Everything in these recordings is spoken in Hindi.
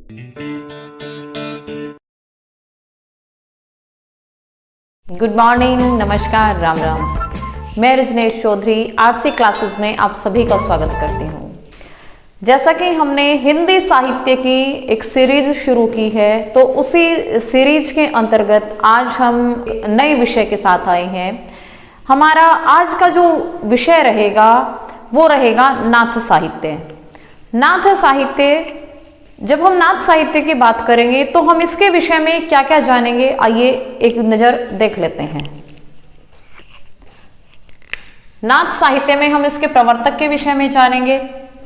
गुड मॉर्निंग, नमस्कार, राम राम। मैं रजनीश चौधरी आरसी क्लासेस में आप सभी का स्वागत करती हूँ। जैसा कि हमने हिंदी साहित्य की एक सीरीज शुरू की है, तो उसी सीरीज के अंतर्गत आज हम नए विषय के साथ आए हैं। हमारा आज का जो विषय रहेगा वो रहेगा नाथ साहित्य। नाथ साहित्य, जब हम नाथ साहित्य की बात करेंगे तो हम इसके विषय में क्या क्या जानेंगे, आइए एक नजर देख लेते हैं। नाथ साहित्य में हम इसके प्रवर्तक के विषय में जानेंगे,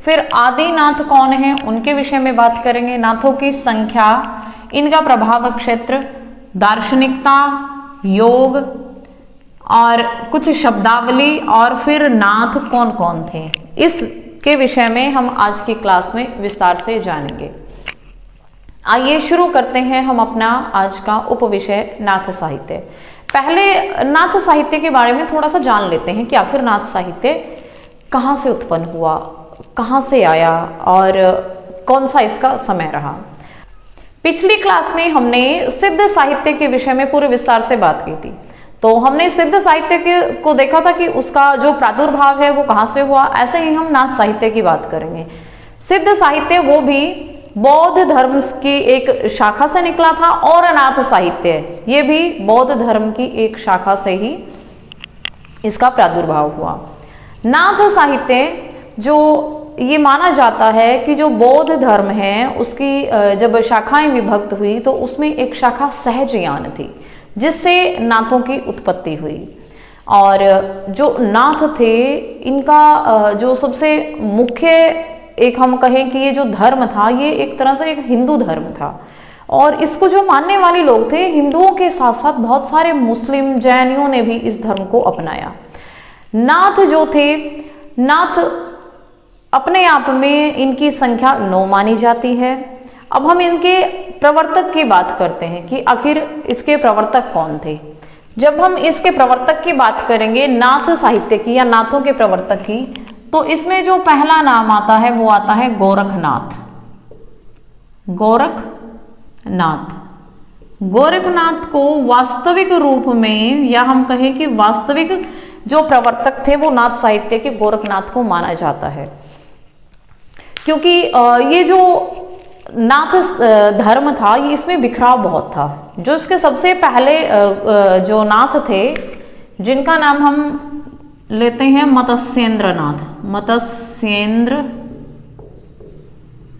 फिर आदि नाथ कौन है उनके विषय में बात करेंगे, नाथों की संख्या, इनका प्रभाव क्षेत्र, दार्शनिकता, योग और कुछ शब्दावली, और फिर नाथ कौन कौन थे, इसके विषय में हम आज की क्लास में विस्तार से जानेंगे। आइए शुरू करते हैं हम अपना आज का उपविषय नाथ साहित्य। पहले नाथ साहित्य के बारे में थोड़ा सा जान लेते हैं कि आखिर नाथ साहित्य कहाँ से उत्पन्न हुआ, कहाँ से आया और कौन सा इसका समय रहा। पिछली क्लास में हमने सिद्ध साहित्य के विषय में पूरे विस्तार से बात की थी। तो हमने सिद्ध साहित्य को देखा था कि उसका जो प्रादुर्भाव है वो कहाँ से हुआ। ऐसे ही हम नाथ साहित्य की बात करेंगे। सिद्ध साहित्य वो भी बौद्ध धर्म की एक शाखा से निकला था, और नाथ साहित्य ये भी बौद्ध धर्म की एक शाखा से ही इसका प्रादुर्भाव हुआ। नाथ साहित्य जो ये माना जाता है कि जो बौद्ध धर्म है उसकी जब शाखाएं विभक्त हुई तो उसमें एक शाखा सहज ज्ञान थी, जिससे नाथों की उत्पत्ति हुई। और जो नाथ थे इनका जो सबसे मुख्य एक हम कहें कि ये जो धर्म था ये एक तरह से एक हिंदू धर्म था, और इसको जो मानने वाले लोग थे हिंदुओं के साथ साथ बहुत सारे मुस्लिम जैनियों ने भी इस धर्म को अपनाया। नाथ जो थे, नाथ अपने आप में इनकी संख्या 9 मानी जाती है। अब हम इनके प्रवर्तक की बात करते हैं कि आखिर इसके प्रवर्तक कौन थे। जब हम इसके प्रवर्तक की बात करेंगे नाथ साहित्य की या नाथों के प्रवर्तक की, तो इसमें जो पहला नाम आता है वो आता है गोरखनाथ। गोरखनाथ, गोरखनाथ को वास्तविक रूप में या हम कहें कि वास्तविक जो प्रवर्तक थे वो नाथ साहित्य के गोरखनाथ को माना जाता है, क्योंकि ये जो नाथ धर्म था ये इसमें बिखराव बहुत था। जो इसके सबसे पहले जो नाथ थे जिनका नाम हम लेते हैं मत्स्येंद्र नाथ, मत्स्येंद्र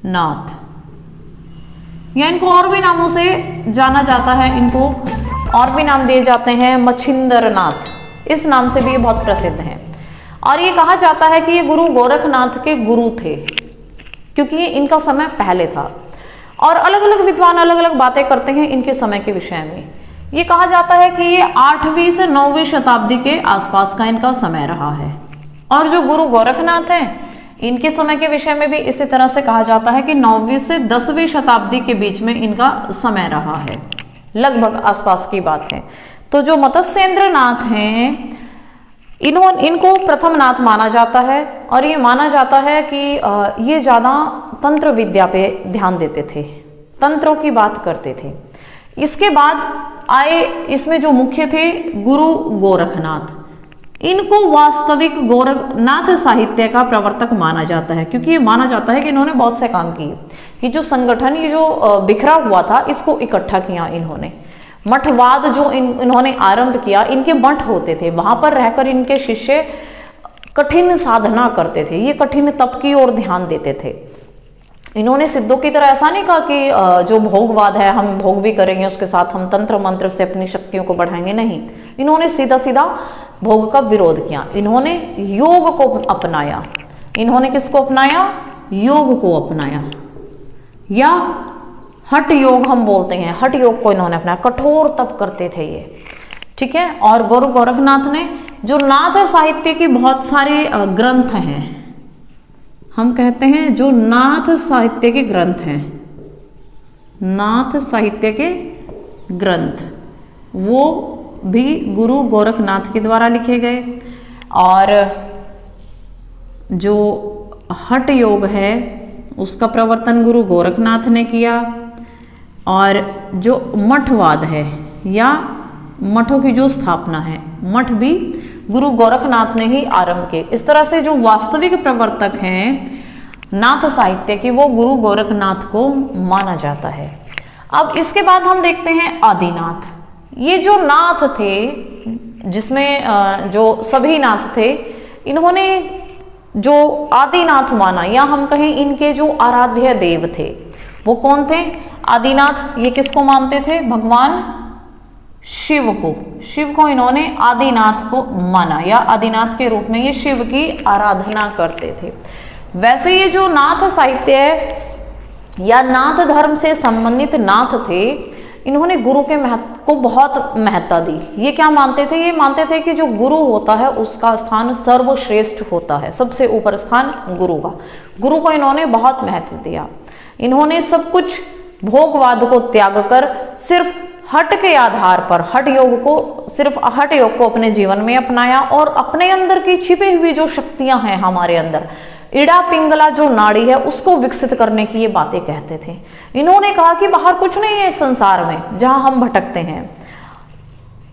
नाथ, या इनको और भी नामों से जाना जाता है, इनको और भी नाम दिए जाते हैं, मच्छिंद्र नाथ, इस नाम से भी ये बहुत प्रसिद्ध हैं। और ये कहा जाता है कि ये गुरु गोरखनाथ के गुरु थे, क्योंकि ये इनका समय पहले था। और अलग अलग विद्वान अलग अलग बातें करते हैं इनके समय के विषय में। ये कहा जाता है कि ये 8वीं से 9वीं शताब्दी के आसपास का इनका समय रहा है। और जो गुरु गोरखनाथ हैं इनके समय के विषय में भी इसी तरह से कहा जाता है कि 9वीं से 10वीं शताब्दी के बीच में इनका समय रहा है, लगभग आसपास की बात है। तो जो मत्स्येंद्र नाथ हैं इनको प्रथम नाथ माना जाता है, और ये माना जाता है कि ये ज़्यादा तंत्र विद्या पे ध्यान देते थे, तंत्रों की बात करते थे। इसके बाद आए इसमें जो मुख्य थे गुरु गोरखनाथ, इनको वास्तविक गोरखनाथ साहित्य का प्रवर्तक माना जाता है, क्योंकि ये माना जाता है कि इन्होंने बहुत से काम किए। ये जो संगठन, ये जो बिखरा हुआ था, इसको इकट्ठा किया इन्होंने। मठवाद जो इन्होंने आरंभ किया, इनके मठ होते थे, वहां पर रहकर इनके शिष्य कठिन साधना करते थे, ये कठिन तप की ओर ध्यान देते थे। इन्होंने सिद्धों की तरह ऐसा नहीं कहा कि जो भोगवाद है हम भोग भी करेंगे, उसके साथ हम तंत्र मंत्र से अपनी शक्तियों को बढ़ाएंगे, नहीं। इन्होंने सीधा सीधा भोग का विरोध किया, इन्होंने योग को अपनाया। इन्होंने किसको अपनाया? योग को अपनाया, या हठ योग हम बोलते हैं, हठ योग को इन्होंने अपनाया। कठोर तप करते थे ये, ठीक है। और गुरु गोरखनाथ ने जो नाथ साहित्य के बहुत सारे ग्रंथ हैं, हम कहते हैं जो नाथ साहित्य के ग्रंथ हैं, नाथ साहित्य के ग्रंथ, वो भी गुरु गोरखनाथ के द्वारा लिखे गए। और जो हठ योग है उसका प्रवर्तन गुरु गोरखनाथ ने किया। और जो मठवाद है या मठों की जो स्थापना है, मठ भी गुरु गोरखनाथ ने ही आरंभ किए। इस तरह से जो वास्तविक प्रवर्तक हैं नाथ साहित्य की, वो गुरु गोरखनाथ को माना जाता है। अब इसके बाद हम देखते हैं आदिनाथ। ये जो नाथ थे, जिसमें जो सभी नाथ थे, इन्होंने जो आदिनाथ माना, या हम कहें इनके जो आराध्य देव थे, वो कौन थे? आदिनाथ। ये किसको मानते थे? भगवान शिव को। शिव को इन्होंने आदिनाथ को माना, या आदिनाथ के रूप में ये शिव की आराधना करते थे। वैसे ये जो नाथ साहित्य है या नाथ धर्म से संबंधित नाथ थे, इन्होंने गुरु के महत्व को बहुत महत्ता दी। ये क्या मानते थे? ये मानते थे कि जो गुरु होता है उसका स्थान सर्वश्रेष्ठ होता है, सबसे ऊपर स्थान गुरु का। गुरु को इन्होंने बहुत महत्व दिया। इन्होंने सब कुछ भोगवाद को त्याग कर सिर्फ हठ के आधार पर हठ योग को अपने जीवन में अपनाया, और अपने अंदर की छिपी हुई जो शक्तियां हैं हमारे अंदर, इड़ा पिंगला जो नाड़ी है, उसको विकसित करने की ये बातें कहते थे। इन्होंने कहा कि बाहर कुछ नहीं है इस संसार में जहां हम भटकते हैं,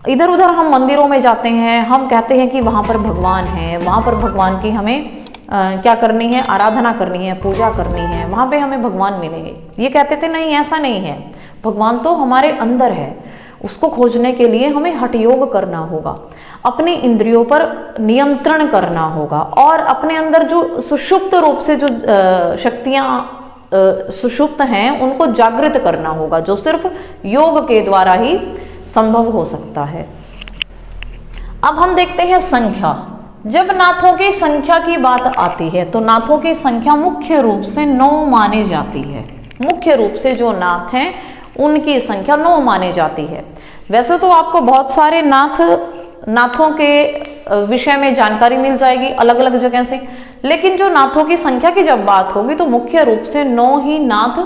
इधर उधर हम मंदिरों में जाते हैं, हम कहते हैं कि वहां पर भगवान है, वहां पर भगवान की हमें क्या करनी है? आराधना करनी है, पूजा करनी है, वहां पे हमें भगवान मिलेंगे। ये कहते थे नहीं, ऐसा नहीं है, भगवान तो हमारे अंदर है, उसको खोजने के लिए हमें हठ योग करना होगा, अपनी इंद्रियों पर नियंत्रण करना होगा, और अपने अंदर जो सुषुप्त रूप से जो शक्तियां सुषुप्त हैं उनको जागृत करना होगा, जो सिर्फ योग के द्वारा ही संभव हो सकता है। अब हम देखते हैं संख्या। जब नाथों की संख्या की बात आती है तो नाथों की संख्या मुख्य रूप से 9 मानी जाती है। मुख्य रूप से जो नाथ हैं उनकी संख्या 9 मानी जाती है। वैसे तो आपको बहुत सारे नाथों के विषय में जानकारी मिल जाएगी अलग अलग जगह से, लेकिन जो नाथों की संख्या की जब बात होगी तो मुख्य रूप से 9 ही नाथ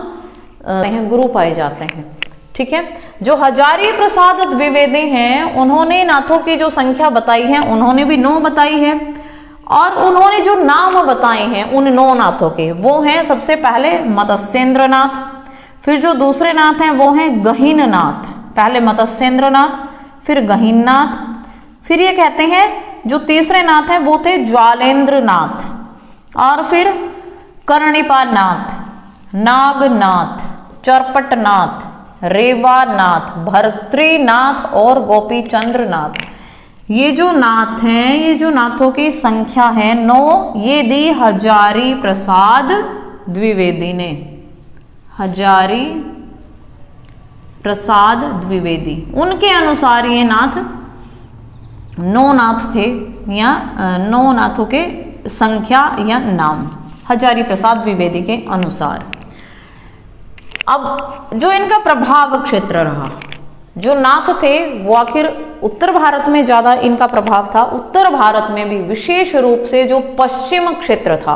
गुरु पाए जाते हैं। ठीक है। जो हजारी प्रसाद द्विवेदी हैं उन्होंने नाथों की जो संख्या बताई है उन्होंने भी 9 बताई है, और उन्होंने जो नाम बताए हैं उन 9 नाथों के वो हैं सबसे पहले मत्स्येंद्र नाथ, फिर जो दूसरे नाथ हैं वो हैं गहीन नाथ, पहले मत्स्येंद्र नाथ फिर गहीन नाथ, फिर ये कहते हैं जो तीसरे नाथ हैं वो थे ज्वालेंद्र नाथ, और फिर कर्णिपा नाथ, नागनाथ, चरपटनाथ, रेवानाथ, भर्तृनाथ और गोपीचंद्र नाथ। ये जो नाथ हैं, ये जो नाथों की संख्या है 9, ये दी हजारी प्रसाद द्विवेदी ने। हजारी प्रसाद द्विवेदी, उनके अनुसार ये नाथ 9 नाथ थे, या 9 नाथों के संख्या या नाम हजारी प्रसाद द्विवेदी के अनुसार। अब जो इनका प्रभाव क्षेत्र रहा, जो नाथ थे वो आखिर उत्तर भारत में ज्यादा इनका प्रभाव था। उत्तर भारत में भी विशेष रूप से जो पश्चिम क्षेत्र था,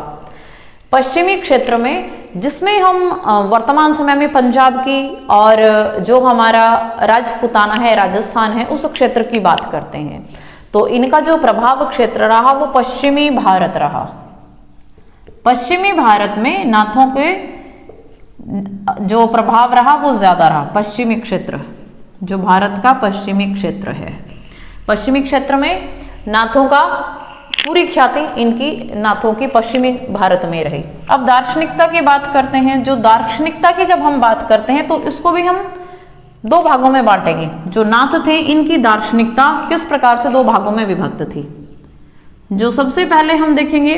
पश्चिमी क्षेत्र में, जिसमें हम वर्तमान समय में पंजाब की और जो हमारा राजपूताना है, राजस्थान है, उस क्षेत्र की बात करते हैं, तो इनका जो प्रभाव क्षेत्र रहा वो पश्चिमी भारत रहा। पश्चिमी भारत में नाथों के जो प्रभाव रहा वो ज्यादा रहा। पश्चिमी क्षेत्र, जो भारत का पश्चिमी क्षेत्र है, पश्चिमी क्षेत्र में नाथों का पूरी ख्याति इनकी नाथों की पश्चिमी भारत में रही। अब दार्शनिकता की बात करते हैं। जो दार्शनिकता की जब हम बात करते हैं तो इसको भी हम 2 भागों में बांटेंगे। जो नाथ थे इनकी दार्शनिकता किस प्रकार से 2 भागों में विभक्त थी। जो सबसे पहले हम देखेंगे,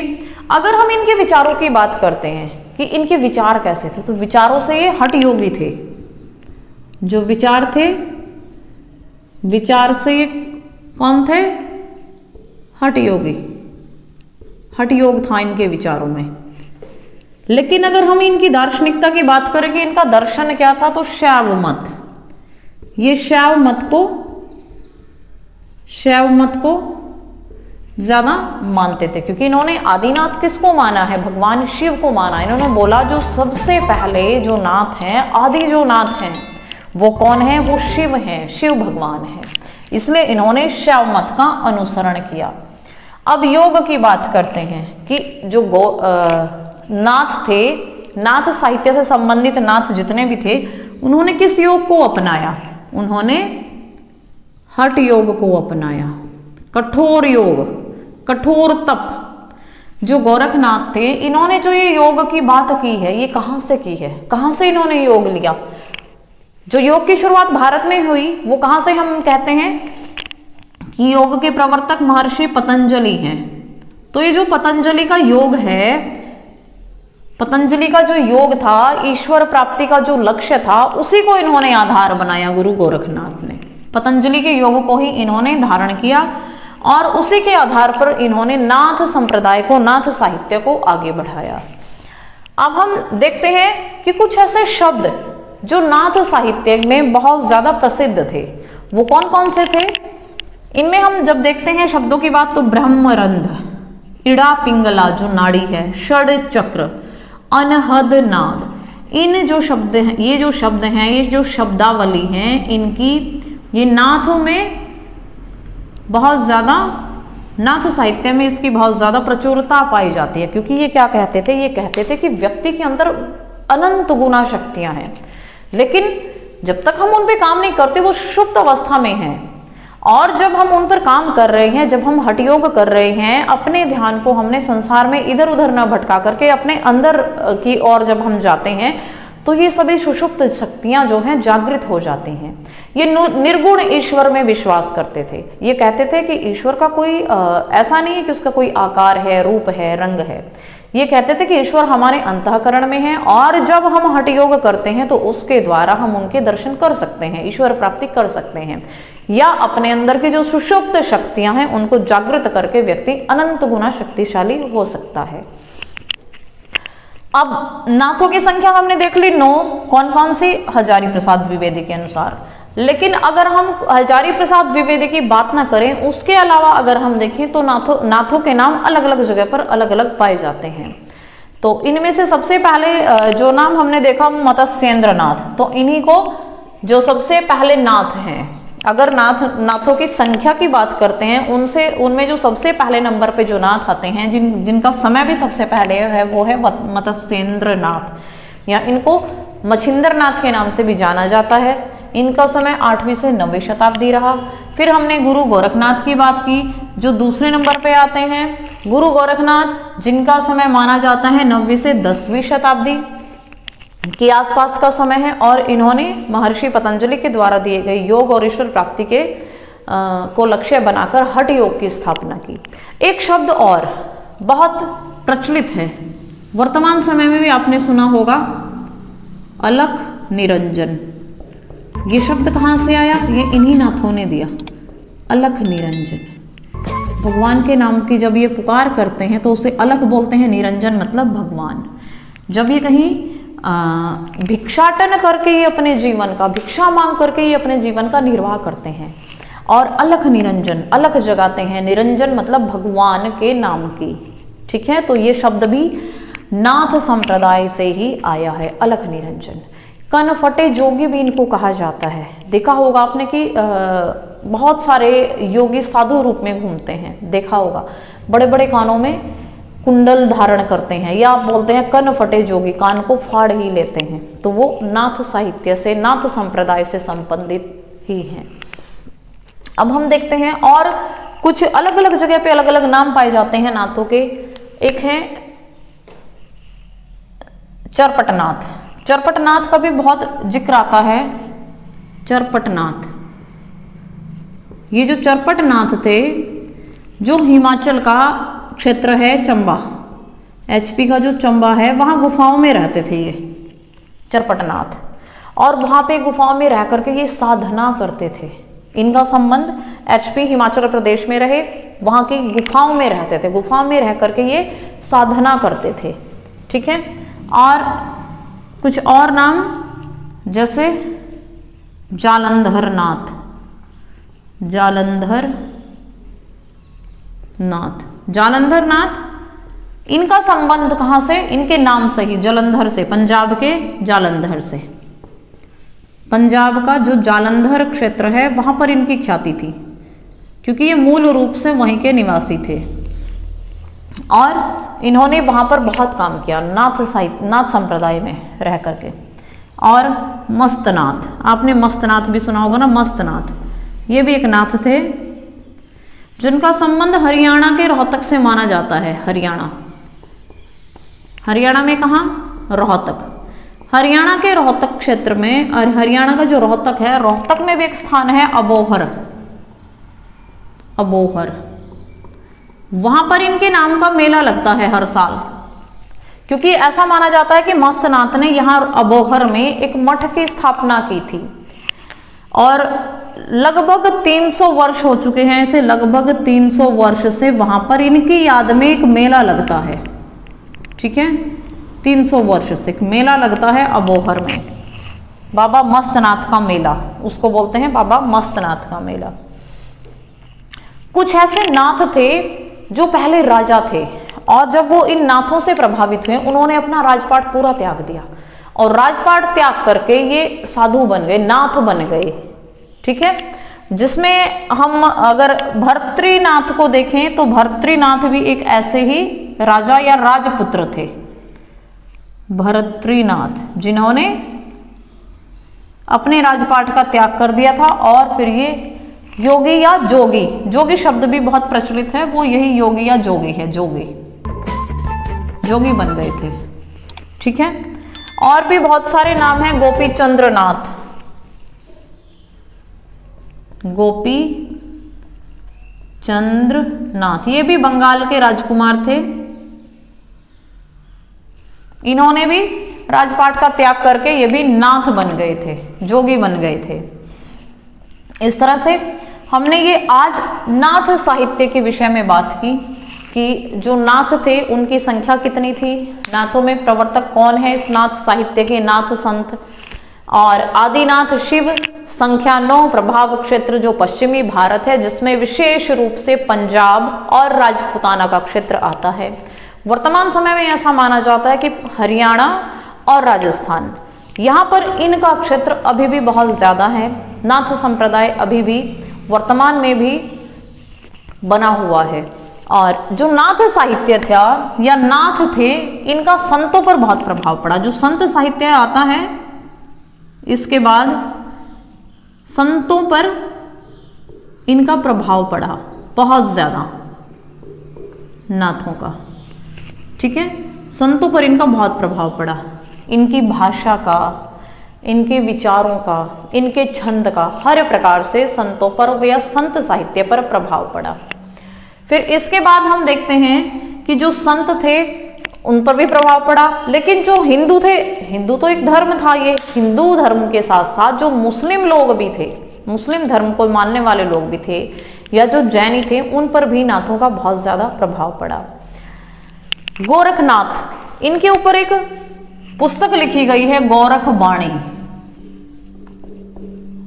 अगर हम इनके विचारों की बात करते हैं कि इनके विचार कैसे थे, तो विचारों से ये हठ योगी थे। जो विचार थे, विचार से ये कौन थे? हठ योगी। हठ योग था इनके विचारों में। लेकिन अगर हम इनकी दार्शनिकता की बात करें कि इनका दर्शन क्या था, तो शैव मत। ये शैव मत को ज्यादा मानते थे, क्योंकि इन्होंने आदिनाथ किसको माना है? भगवान शिव को माना। इन्होंने बोला जो सबसे पहले जो नाथ हैं, आदि जो नाथ हैं, वो कौन है? वो शिव हैं, शिव भगवान है। इसलिए इन्होंने शैव मत का अनुसरण किया। अब योग की बात करते हैं कि जो नाथ थे, नाथ साहित्य से संबंधित नाथ जितने भी थे उन्होंने किस योग को अपनाया? उन्होंने हठ योग को अपनाया, कठोर योग, कठोर तप। जो गोरखनाथ थे इन्होंने जो ये योग की बात की है ये कहां से की है? कहां से इन्होंने योग लिया? जो योग की शुरुआत भारत में हुई वो कहां से? हम कहते हैं कि योग के प्रवर्तक महर्षि पतंजलि हैं। तो ये जो पतंजलि का योग है, पतंजलि का जो योग था, ईश्वर प्राप्ति का जो लक्ष्य था, उसी को इन्होंने आधार बनाया गुरु गोरखनाथ ने। पतंजलि के योग को ही इन्होंने धारण किया और उसी के आधार पर इन्होंने नाथ संप्रदाय को, नाथ साहित्य को आगे बढ़ाया। अब हम देखते हैं कि कुछ ऐसे शब्द जो नाथ साहित्य में बहुत ज्यादा प्रसिद्ध थे, वो कौन कौन से थे? इनमें हम जब देखते हैं शब्दों की बात तो ब्रह्मरंध्र, इड़ा पिंगला जो नाड़ी है, षड चक्र, अनहद नाद, इन जो शब्द हैं, ये जो शब्द हैं, ये जो शब्दावली हैं, इनकी ये नाथों में बहुत ज्यादा, नाथ साहित्य में इसकी बहुत ज्यादा प्रचुरता पाई जाती है। क्योंकि ये क्या कहते थे? ये कहते थे कि व्यक्ति के अंदर अनंत गुना शक्तियां हैं, लेकिन जब तक हम उन पे काम नहीं करते वो सुषुप्त अवस्था में हैं। और जब हम उन पर काम कर रहे हैं, जब हम हठ योग कर रहे हैं, अपने ध्यान को हमने संसार में इधर उधर न भटका करके अपने अंदर की ओर जब हम जाते हैं तो ये सभी सुषुप्त शक्तियां जो हैं जागृत हो जाती हैं। ये निर्गुण ईश्वर में विश्वास करते थे। ये कहते थे कि ईश्वर का कोई ऐसा नहीं है कि उसका कोई आकार है, रूप है, रंग है। ये कहते थे कि ईश्वर हमारे अंतःकरण में है और जब हम हठ योग करते हैं तो उसके द्वारा हम उनके दर्शन कर सकते हैं, ईश्वर प्राप्ति कर सकते हैं, या अपने अंदर की जो सुषुप्त शक्तियां हैं उनको जागृत करके व्यक्ति अनंत गुना शक्तिशाली हो सकता है। अब नाथों की संख्या हमने देख ली 9, कौन कौन सी? हजारी प्रसाद द्विवेदी के अनुसार। लेकिन अगर हम हजारी प्रसाद द्विवेदी की बात ना करें, उसके अलावा अगर हम देखें तो नाथों के नाम अलग अलग जगह पर अलग अलग पाए जाते हैं। तो इनमें से सबसे पहले जो नाम हमने देखा मत्स्येंद्र नाथ, तो इन्हीं को जो सबसे पहले नाथ हैं, अगर नाथों की संख्या की बात करते हैं उनमें जो सबसे पहले नंबर पे जो नाथ आते हैं, जिनका समय भी सबसे पहले है, वो है मत्स्येंद्र नाथ, या इनको मच्छिंद्र नाथ के नाम से भी जाना जाता है। इनका समय 8वीं से 9वीं शताब्दी रहा। फिर हमने गुरु गोरखनाथ की बात की जो दूसरे नंबर पे आते हैं। गुरु गोरखनाथ जिनका समय माना जाता है 9वीं से 10वीं शताब्दी के आसपास का समय है, और इन्होंने महर्षि पतंजलि के द्वारा दिए गए योग और ईश्वर प्राप्ति के को लक्ष्य बनाकर हठ योग की स्थापना की। एक शब्द और बहुत प्रचलित है, वर्तमान समय में भी आपने सुना होगा, अलख निरंजन। ये शब्द कहाँ से आया? ये इन्हीं नाथों ने दिया, अलख निरंजन। भगवान के नाम की जब ये पुकार करते हैं तो उसे अलख बोलते हैं, निरंजन मतलब भगवान। जब ये कहीं भिक्षाटन करके ये अपने जीवन का, भिक्षा मांग करके ये अपने जीवन का निर्वाह करते हैं, और अलख निरंजन, अलख जगाते हैं, निरंजन मतलब भगवान के नाम की। ठीक है, तो ये शब्द भी नाथ संप्रदाय से ही आया है, अलख निरंजन। कनफटे जोगी भी इनको कहा जाता है। देखा होगा आपने कि बहुत सारे योगी साधु रूप में घूमते हैं, देखा होगा, बड़े बड़े कानों में कुंडल धारण करते हैं, या आप बोलते हैं कन फटे जोगी, कान को फाड़ ही लेते हैं, तो वो नाथ साहित्य से, नाथ संप्रदाय से संबंधित ही हैं। अब हम देखते हैं और कुछ अलग अलग जगह पे अलग अलग नाम पाए जाते हैं नाथों के। एक है चरपटनाथ। चरपटनाथ का भी बहुत जिक्र आता है। चरपटनाथ, ये जो चरपटनाथ थे, जो हिमाचल का क्षेत्र है चंबा, एचपी का जो चंबा है, वहां गुफाओं में रहते थे ये चरपटनाथ, और वहां पे गुफाओं में रह करके ये साधना करते थे। इनका संबंध एचपी हिमाचल प्रदेश में रहे, वहां की गुफाओं में रहते थे, गुफाओं में रह करके ये साधना करते थे। ठीक है, और कुछ और नाम जैसे जालंधर नाथ, जालंधर नाथ, जालंधर नाथ, इनका संबंध कहां से? इनके नाम से ही, जलंधर से, पंजाब के जालंधर से। पंजाब का जो जालंधर क्षेत्र है वहां पर इनकी ख्याति थी, क्योंकि ये मूल रूप से वहीं के निवासी थे। और इन्होंने वहां पर बहुत काम किया नाथ संप्रदाय में रह करके। और मस्तनाथ, आपने मस्तनाथ भी सुना होगा ना, मस्तनाथ, ये भी एक नाथ थे जिनका संबंध हरियाणा के रोहतक से माना जाता है। हरियाणा में कहा? रोहतक। हरियाणा के रोहतक क्षेत्र में, और हरियाणा का जो रोहतक है, रोहतक में भी एक स्थान है अबोहर। वहां पर इनके नाम का मेला लगता है हर साल, क्योंकि ऐसा माना जाता है कि मस्तनाथ ने यहां अबोहर में एक मठ की स्थापना की थी और लगभग 300 वर्ष हो चुके हैं इसे, लगभग 300 वर्ष से वहां पर इनकी याद में एक मेला लगता है। ठीक है, 300 वर्ष से एक मेला लगता है अबोहर में, बाबा मस्तनाथ का मेला, उसको बोलते हैं बाबा मस्तनाथ का मेला। कुछ ऐसे नाथ थे जो पहले राजा थे, और जब वो इन नाथों से प्रभावित हुए, उन्होंने अपना राजपाट पूरा त्याग दिया और राजपाट त्याग करके ये साधु बन गए, नाथ बन गए। ठीक है, जिसमें हम अगर भर्तृनाथ को देखें तो भर्तृनाथ भी एक ऐसे ही राजा या राजपुत्र थे, भर्तृनाथ, जिन्होंने अपने राजपाट का त्याग कर दिया था। और फिर ये योगी या जोगी, जोगी शब्द भी बहुत प्रचलित है, वो यही योगी या जोगी है, जोगी बन गए थे। ठीक है, और भी बहुत सारे नाम हैं, गोपी चंद्रनाथ, गोपी चंद्रनाथ, ये भी बंगाल के राजकुमार थे। इन्होंने भी राजपाट का त्याग करके ये भी नाथ बन गए थे, जोगी बन गए थे। इस तरह से हमने ये आज नाथ साहित्य के विषय में बात की कि जो नाथ थे उनकी संख्या कितनी थी, नाथों में प्रवर्तक कौन है इस नाथ साहित्य के, नाथ संत। और आदिनाथ शिव, संख्या 9, प्रभाव क्षेत्र जो पश्चिमी भारत है, जिसमें विशेष रूप से पंजाब और राजपूताना का क्षेत्र आता है। वर्तमान समय में ऐसा माना जाता है कि हरियाणा और राजस्थान, यहाँ पर इनका क्षेत्र अभी भी बहुत ज्यादा है। नाथ संप्रदाय अभी भी वर्तमान में भी बना हुआ है। और जो नाथ साहित्य था या नाथ थे, इनका संतों पर बहुत प्रभाव पड़ा। जो संत साहित्य आता है, इसके बाद संतों पर इनका प्रभाव पड़ा बहुत ज्यादा, नाथों का। ठीक है, संतों पर इनका बहुत प्रभाव पड़ा, इनकी भाषा का, इनके विचारों का, इनके छंद का, हर प्रकार से संतों पर या संत साहित्य पर प्रभाव पड़ा। फिर इसके बाद हम देखते हैं कि जो संत थे उन पर भी प्रभाव पड़ा, लेकिन जो हिंदू थे, हिंदू तो एक धर्म था, ये हिंदू धर्म के साथ साथ जो मुस्लिम लोग भी थे, मुस्लिम धर्म को मानने वाले लोग भी थे, या जो जैनी थे, उन पर भी नाथों का बहुत ज्यादा प्रभाव पड़ा। गोरखनाथ, इनके ऊपर एक पुस्तक लिखी गई है, गोरख वाणी,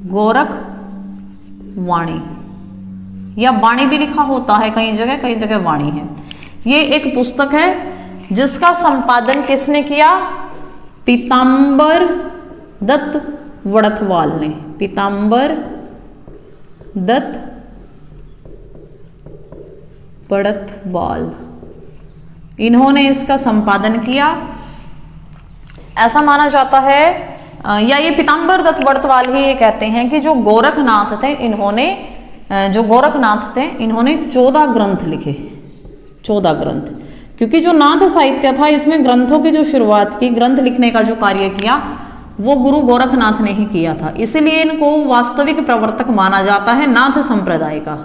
गोरख वाणी, या वाणी भी लिखा होता है कई जगह वाणी है। ये एक पुस्तक है जिसका संपादन किसने किया? पीतांबर दत्त वड़थवाल ने, पीतांबर दत्त वड़थवाल, इन्होंने इसका संपादन किया। ऐसा माना जाता है, या ये पीतांबर दत्त वड़थवाल ही ये कहते हैं कि जो गोरखनाथ थे, इन्होंने 14 ग्रंथ लिखे, 14 ग्रंथ, क्योंकि जो नाथ साहित्य था इसमें ग्रंथों की जो शुरुआत की, ग्रंथ लिखने का जो कार्य किया, वो गुरु गोरखनाथ ने ही किया था। इसलिए इनको वास्तविक प्रवर्तक माना जाता है नाथ संप्रदाय का।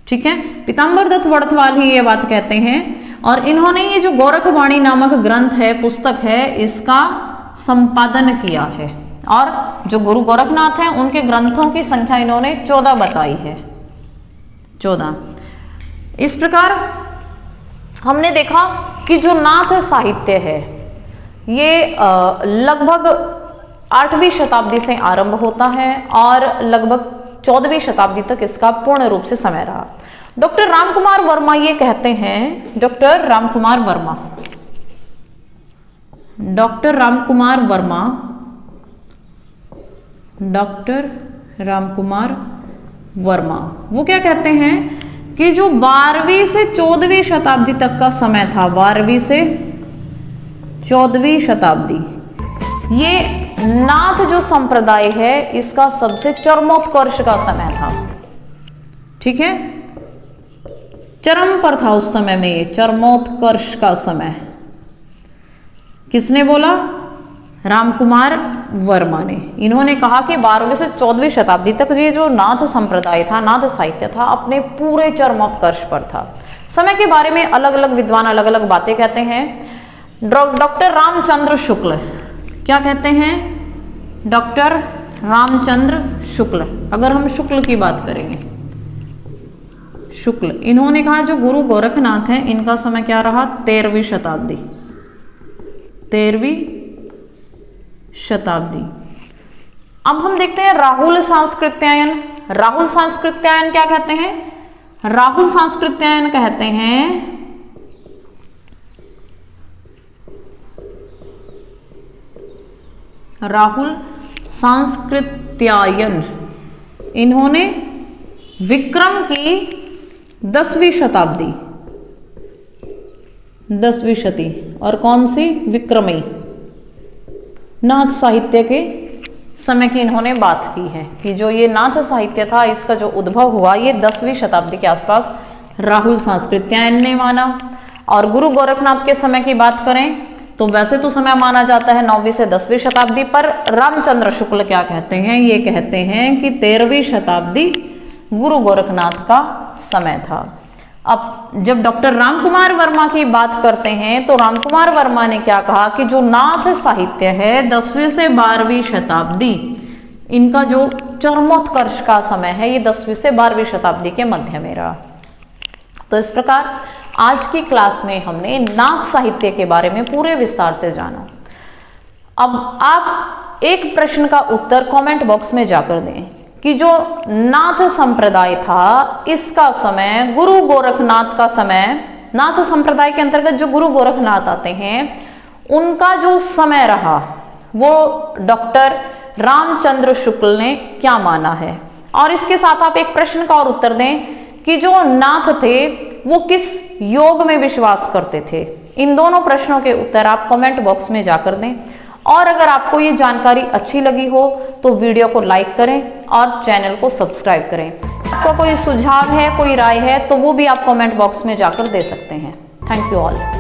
ठीक है, पीतांबर दत्त वड़थवाल ही ये बात कहते हैं। और इन्होंने ये जो गोरखवाणी नामक ग्रंथ है, पुस्तक है, इसका संपादन किया है। और जो गुरु गोरखनाथ हैं, उनके ग्रंथों की संख्या इन्होंने 14 बताई है, 14। इस प्रकार हमने देखा कि जो नाथ साहित्य है ये लगभग 8वीं शताब्दी से आरंभ होता है और लगभग 14वीं शताब्दी तक इसका पूर्ण रूप से समय रहा। डॉक्टर रामकुमार वर्मा ये कहते हैं, डॉक्टर रामकुमार वर्मा वो क्या कहते हैं कि जो 12वीं से 14वीं शताब्दी तक का समय था, 12वीं से 14वीं शताब्दी, ये नाथ जो संप्रदाय है इसका सबसे चरमोत्कर्ष का समय था। ठीक है, चरम पर था उस समय में, ये चरमोत्कर्ष का समय। किसने बोला? रामकुमार वर्मा ने। इन्होंने कहा कि 12वीं से 14वीं शताब्दी तक ये जो नाथ संप्रदाय था, नाथ साहित्य था, अपने पूरे चरमोत्कर्ष पर था। समय के बारे में अलग अलग विद्वान अलग अलग बातें कहते हैं। डॉक्टर रामचंद्र शुक्ल क्या कहते हैं? डॉक्टर रामचंद्र शुक्ल, अगर हम शुक्ल की बात करेंगे, शुक्ल, इन्होंने कहा जो गुरु गोरखनाथ हैं इनका समय क्या रहा? 13वीं शताब्दी, 13वीं शताब्दी। अब हम देखते हैं राहुल सांस्कृत्यायन। राहुल सांस्कृत्यायन क्या कहते हैं? राहुल सांस्कृत्यायन कहते हैं राहुल सांस्कृत्यायन, इन्होंने विक्रम की 10वीं शताब्दी, 10वीं शती, और कौन सी? विक्रमी नाथ साहित्य के समय की इन्होंने बात की है कि जो ये नाथ साहित्य था इसका जो उद्भव हुआ ये 10वीं शताब्दी के आसपास राहुल सांस्कृत्यायन ने माना। और गुरु गोरखनाथ के समय की बात करें तो वैसे तो समय माना जाता है 9वीं से 10वीं शताब्दी, पर रामचंद्र शुक्ल क्या कहते हैं? ये कहते हैं कि 13वीं शताब्दी गुरु गोरखनाथ का समय था। अब जब डॉक्टर रामकुमार वर्मा की बात करते हैं तो रामकुमार वर्मा ने क्या कहा कि जो नाथ साहित्य है 10वीं से 12वीं शताब्दी, इनका जो चरमोत्कर्ष का समय है ये 10वीं से 12वीं शताब्दी के मध्य में रहा। तो इस प्रकार आज की क्लास में हमने नाथ साहित्य के बारे में पूरे विस्तार से जाना। अब आप एक प्रश्न का उत्तर कमेंट बॉक्स में जाकर दें कि जो नाथ संप्रदाय था इसका समय, गुरु गोरखनाथ का समय, नाथ संप्रदाय के अंतर्गत जो गुरु गोरखनाथ आते हैं उनका जो समय रहा वो डॉक्टर रामचंद्र शुक्ल ने क्या माना है। और इसके साथ आप एक प्रश्न का और उत्तर दें कि जो नाथ थे वो किस योग में विश्वास करते थे। इन दोनों प्रश्नों के उत्तर आप कमेंट बॉक्स में जाकर दें। और अगर आपको ये जानकारी अच्छी लगी हो तो वीडियो को लाइक करें और चैनल को सब्सक्राइब करें। आपका कोई सुझाव है, कोई राय है तो वो भी आप कमेंट बॉक्स में जाकर दे सकते हैं। Thank you all.